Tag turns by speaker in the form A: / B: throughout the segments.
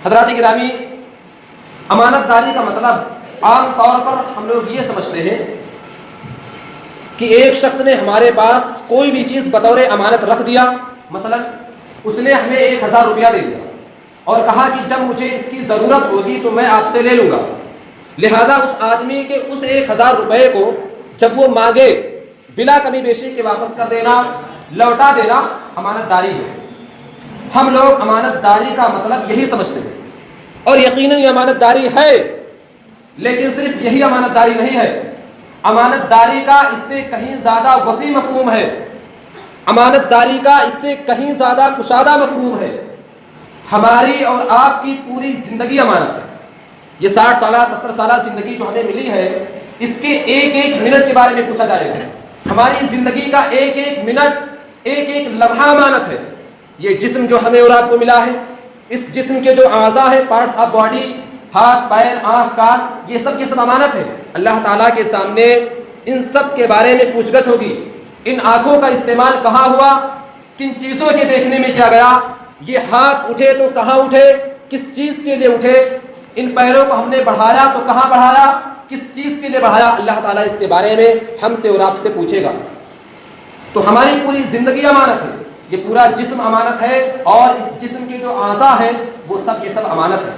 A: حضرات گرامی، امانت داری کا مطلب عام طور پر ہم لوگ یہ سمجھتے ہیں کہ ایک شخص نے ہمارے پاس کوئی بھی چیز بطور امانت رکھ دیا، مثلا اس نے ہمیں 1000 روپیہ دے دیا اور کہا کہ جب مجھے اس کی ضرورت ہوگی تو میں آپ سے لے لوں گا، لہذا اس آدمی کے اس 1000 روپے کو جب وہ مانگے بلا کمی بیشی کے واپس کر دینا، لوٹا دینا امانت داری ہے۔ ہم لوگ امانت داری کا مطلب یہی سمجھتے ہیں، اور یقیناً یہ امانت داری ہے، لیکن صرف یہی امانت داری نہیں ہے۔ امانت داری کا اس سے کہیں زیادہ وسیع مفہوم ہے، امانت داری کا اس سے کہیں زیادہ کشادہ مفہوم ہے۔ ہماری اور آپ کی پوری زندگی امانت ہے۔ یہ 60 سالہ 70 سالہ زندگی جو ہمیں ملی ہے، اس کے ایک ایک منٹ کے بارے میں پوچھا جائے گا۔ ہماری زندگی کا ایک ایک منٹ، ایک ایک لمحہ امانت ہے۔ یہ جسم جو ہمیں اور آپ کو ملا ہے، اس جسم کے جو اعضاء ہیں، پارٹس آف باڈی، ہاتھ پیر آنکھ کان، یہ سب امانت ہے۔ اللہ تعالیٰ کے سامنے ان سب کے بارے میں پوچھ گچھ ہوگی۔ ان آنکھوں کا استعمال کہاں ہوا، کن چیزوں کے دیکھنے میں کیا گیا، یہ ہاتھ اٹھے تو کہاں اٹھے، کس چیز کے لیے اٹھے، ان پیروں کو ہم نے بڑھایا تو کہاں بڑھایا، کس چیز کے لیے بڑھایا، اللہ تعالیٰ اس کے بارے میں ہم سے اور آپ سے پوچھے گا۔ تو ہماری پوری زندگی امانت ہے، یہ پورا جسم امانت ہے، اور اس جسم کے جو اعضاء ہیں وہ سب کے سب امانت ہے۔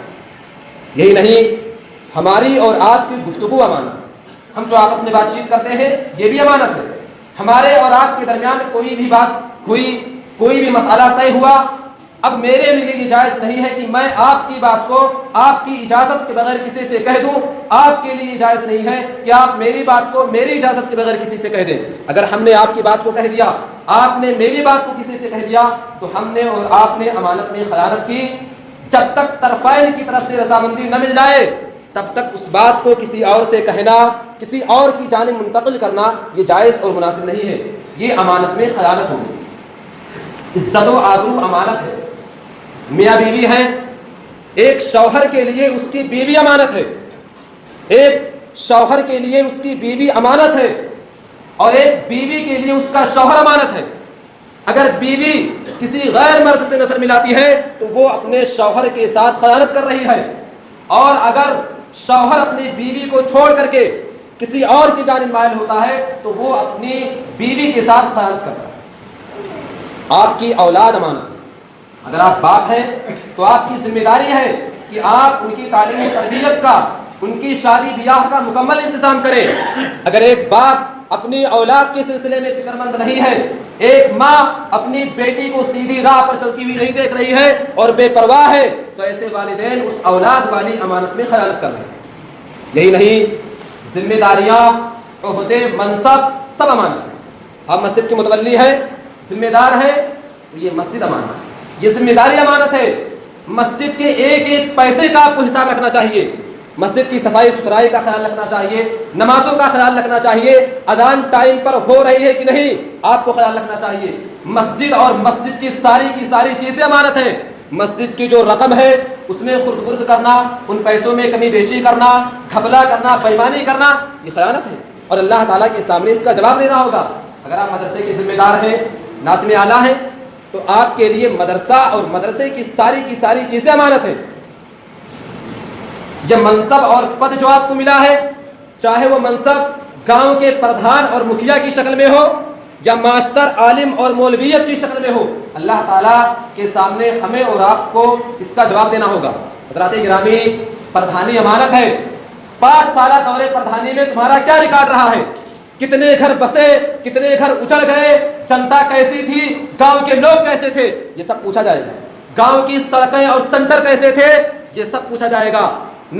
A: یہی نہیں، ہماری اور آپ کی گفتگو امانت ہے، ہم جو آپس میں بات چیت کرتے ہیں یہ بھی امانت ہے۔ ہمارے اور آپ کے درمیان کوئی بھی بات ہوئی، کوئی بھی مسئلہ طے ہوا، اب میرے لیے یہ جائز نہیں ہے کہ میں آپ کی بات کو آپ کی اجازت کے بغیر کسی سے کہہ دوں، آپ کے لیے جائز نہیں ہے کہ آپ میری بات کو میری اجازت کے بغیر کسی سے کہہ دیں۔ اگر ہم نے آپ کی بات کو کہہ دیا، آپ نے میری بات کو کسی سے کہہ دیا، تو ہم نے اور آپ نے امانت میں خیانت کی۔ جب تک طرفین کی طرف سے رضامندی نہ مل جائے، تب تک اس بات کو کسی اور سے کہنا، کسی اور کی جانب منتقل کرنا یہ جائز اور مناسب نہیں ہے، یہ امانت میں خیانت ہوگی۔ عزت و آبرو امانت ہے۔ میاں بیوی ہیں، ایک شوہر کے لیے اس کی بیوی امانت ہے، ایک شوہر کے لیے اس کی بیوی امانت ہے، اور ایک بیوی کے لیے اس کا شوہر امانت ہے۔ اگر بیوی کسی غیر مرد سے نظر ملاتی ہے تو وہ اپنے شوہر کے ساتھ خیانت کر رہی ہے، اور اگر شوہر اپنی بیوی کو چھوڑ کر کے کسی اور کی جانب مائل ہوتا ہے تو وہ اپنی بیوی کے ساتھ خیانت کرتا ہے۔ آپ کی اولاد امانت ہے۔ اگر آپ باپ ہیں تو آپ کی ذمہ داری ہے کہ آپ ان کی تعلیم و تربیت کا، ان کی شادی بیاہ کا مکمل انتظام کریں۔ اگر ایک باپ اپنی اولاد کے سلسلے میں فکر مند نہیں ہے، ایک ماں اپنی بیٹی کو سیدھی راہ پر چلتی ہوئی نہیں دیکھ رہی ہے اور بے پرواہ ہے، تو ایسے والدین اس اولاد والی امانت میں خیانت کر رہے ہیں۔ یہی نہیں، ذمہ داریاں، عہدے، منصب سب امانت ہے۔ آپ مسجد کے متولی ہے، ذمہ دار ہے، تو یہ مسجد امانت ہے، یہ ذمہ داری امانت ہے۔ مسجد کے ایک ایک پیسے کا آپ کو حساب رکھنا چاہیے، مسجد کی صفائی ستھرائی کا خیال رکھنا چاہیے، نمازوں کا خیال رکھنا چاہیے، اذان ٹائم پر ہو رہی ہے کہ نہیں آپ کو خیال رکھنا چاہیے۔ مسجد اور مسجد کی ساری چیزیں امانت ہیں۔ مسجد کی جو رقم ہے اس میں خرد برد کرنا، ان پیسوں میں کمی بیشی کرنا، گھپلا کرنا، بےایمانی کرنا، یہ خیانت ہے، اور اللہ تعالیٰ کے سامنے اس کا جواب دینا ہوگا۔ اگر آپ مدرسے کے ذمہ دار ہیں، ناظم اعلیٰ ہیں، تو آپ کے لیے مدرسہ اور مدرسے کی ساری چیزیں امانت ہیں۔ یہ منصب اور پد جو آپ کو ملا ہے، چاہے وہ منصب گاؤں کے پردھان اور مکھیا کی شکل میں ہو یا ماسٹر، عالم اور مولویت کی شکل میں ہو، اللہ تعالیٰ کے سامنے ہمیں اور آپ کو اس کا جواب دینا ہوگا۔ حضرات گرامی، پردھانی امانت ہے۔ 5 سالہ دورے پردھانی میں تمہارا کیا ریکارڈ رہا ہے؟ کتنے گھر بسے، کتنے گھر اجڑ گئے، جنتا کیسی تھی، گاؤں کے لوگ کیسے تھے، یہ سب پوچھا جائے گا۔ گاؤں کی سڑکیں اور سینٹر کیسے تھے، یہ سب پوچھا جائے گا۔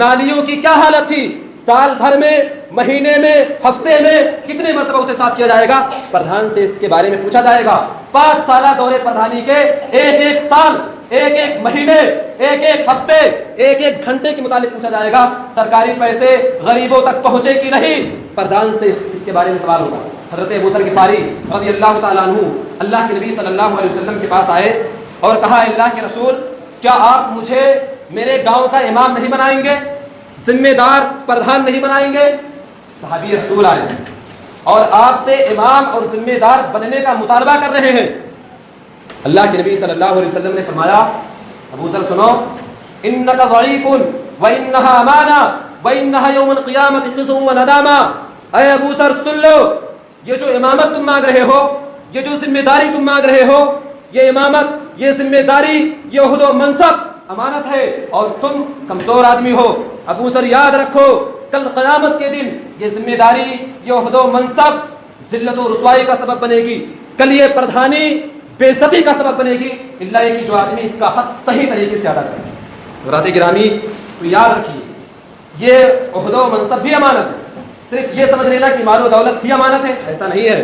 A: نالیوں کی کیا حالت تھی، سال بھر میں، مہینے میں، ہفتے میں کتنے مرتبہ اسے صاف کیا جائے گا، پردھان سے اس کے بارے میں پوچھا جائے گا۔ 5 سالہ دورے پردھانی کے ایک سال، ایک مہینے، ایک ہفتے، ایک گھنٹے کے متعلق پوچھا جائے گا۔ سرکاری پیسے غریبوں تک پہنچے کہ نہیں، پردھان سے اس کے بارے میں سوال ہوگا۔ حضرت ابو ذر غفاری رضی اللہ تعالیٰ عنہ اللہ کے نبی صلی اللہ علیہ وسلم کے پاس آئے اور کہا، اللہ کے رسول، کیا آپ مجھے میرے گاؤں کا امام نہیں بنائیں گے، ذمہ دار پردھان نہیں بنائیں گے؟ صحابی رسول آئے اور آپ سے امام اور ذمہ دار بننے کا مطالبہ کر رہے ہیں۔ اللہ کے نبی صلی اللہ علیہ وسلم نے فرمایا، ابو ذر سنو، انک ضعیف وانہا امانہ وانہا یوم القیامت قسم و ندامہ. اے ابو ذر سن لو، یہ جو امامت تم مانگ رہے ہو، یہ جو ذمہ داری تم مانگ رہے ہو، یہ امامت، یہ ذمہ داری، یہ عہد و منصب امانت ہے اور تم کمزور آدمی ہو. ابو ذر یاد رکھو، کل قیامت کے دن یہ ذمہ داری، یہ عہد و منصب ذلت و رسوائی کا سبب بنے گی. کل یہ پردھانی بے عزتی کا سبب بنے گی، اللہ یہ کہ جو آدمی اس کا حق صحیح طریقے سے ادا کرے. حضرات گرامی، تو یاد رکھیے یہ عہد و منصب بھی امانت ہے. صرف یہ سمجھ لینا کہ مال و دولت ہی امانت ہے، ایسا نہیں ہے.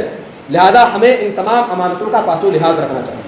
A: لہذا ہمیں ان تمام امانتوں کا پاس و لحاظ رکھنا چاہیے.